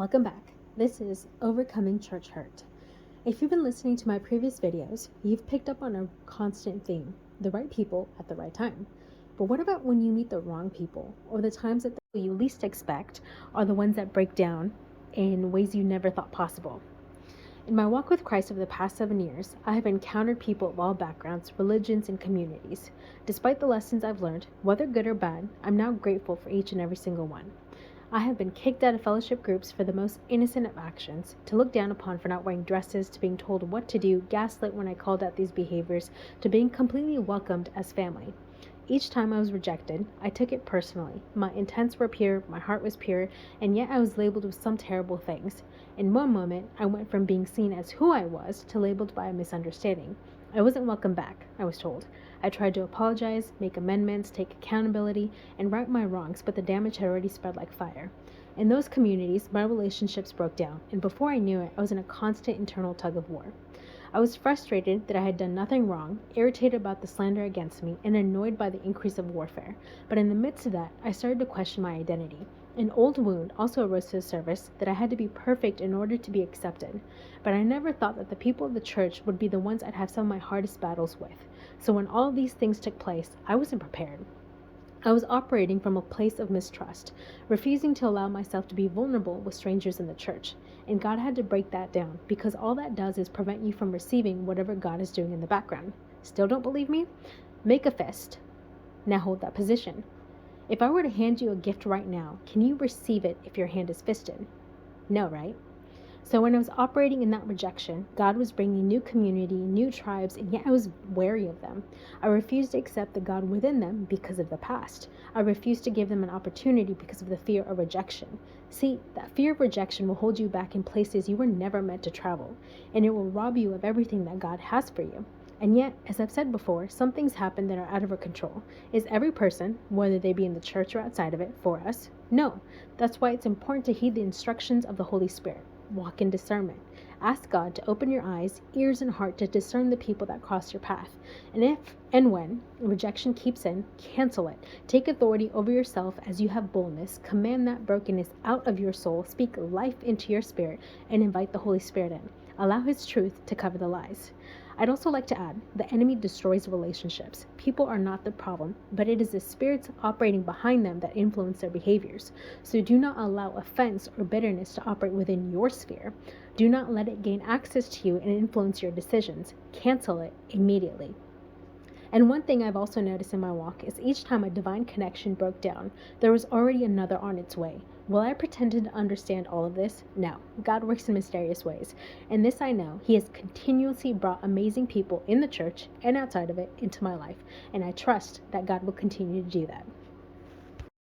Welcome back. This is Overcoming Church Hurt. If you've been listening to my previous videos, you've picked up on a constant theme: the right people at the right time. But what about when you meet the wrong people, or the times that the people you least expect are the ones that break down in ways you never thought possible? In my walk with Christ over the past 7 years, I have encountered people of all backgrounds, religions, and communities. Despite the lessons I've learned, whether good or bad, I'm now grateful for each and every single one. I have been kicked out of fellowship groups for the most innocent of actions, to looked down upon for not wearing dresses, to being told what to do, gaslit when I called out these behaviors, to being completely welcomed as family. Each time I was rejected, I took it personally. My intents were pure, my heart was pure, and yet I was labeled with some terrible things. In one moment, I went from being seen as who I was to labeled by a misunderstanding. I wasn't welcome back, I was told. I tried to apologize, make amendments, take accountability, and right my wrongs, but the damage had already spread like fire. In those communities, my relationships broke down, and before I knew it, I was in a constant internal tug of war. I was frustrated that I had done nothing wrong, irritated about the slander against me, and annoyed by the increase of warfare. But in the midst of that, I started to question my identity. An old wound also arose to the surface that I had to be perfect in order to be accepted. But I never thought that the people of the church would be the ones I'd have some of my hardest battles with. So when all these things took place, I wasn't prepared. I was operating from a place of mistrust, refusing to allow myself to be vulnerable with strangers in the church. And God had to break that down, because all that does is prevent you from receiving whatever God is doing in the background. Still don't believe me? Make a fist. Now hold that position. If I were to hand you a gift right now, can you receive it if your hand is fisted? No, right? So when I was operating in that rejection, God was bringing new community, new tribes, and yet I was wary of them. I refused to accept the God within them because of the past. I refused to give them an opportunity because of the fear of rejection. See, that fear of rejection will hold you back in places you were never meant to travel, and it will rob you of everything that God has for you. And yet, as I've said before, some things happen that are out of our control. Is every person, whether they be in the church or outside of it, for us? No. That's why it's important to heed the instructions of the Holy Spirit. Walk in discernment. Ask God to open your eyes, ears, and heart to discern the people that cross your path. And if and when rejection keeps in, cancel it. Take authority over yourself as you have boldness. Command that brokenness out of your soul. Speak life into your spirit and invite the Holy Spirit in. Allow His truth to cover the lies. I'd also like to add, the enemy destroys relationships. People are not the problem, but it is the spirits operating behind them that influence their behaviors. So do not allow offense or bitterness to operate within your sphere. Do not let it gain access to you and influence your decisions. Cancel it immediately. And one thing I've also noticed in my walk is each time a divine connection broke down, there was already another on its way. Will I pretend to understand all of this? No. God works in mysterious ways. And this I know, He has continuously brought amazing people in the church and outside of it into my life. And I trust that God will continue to do that.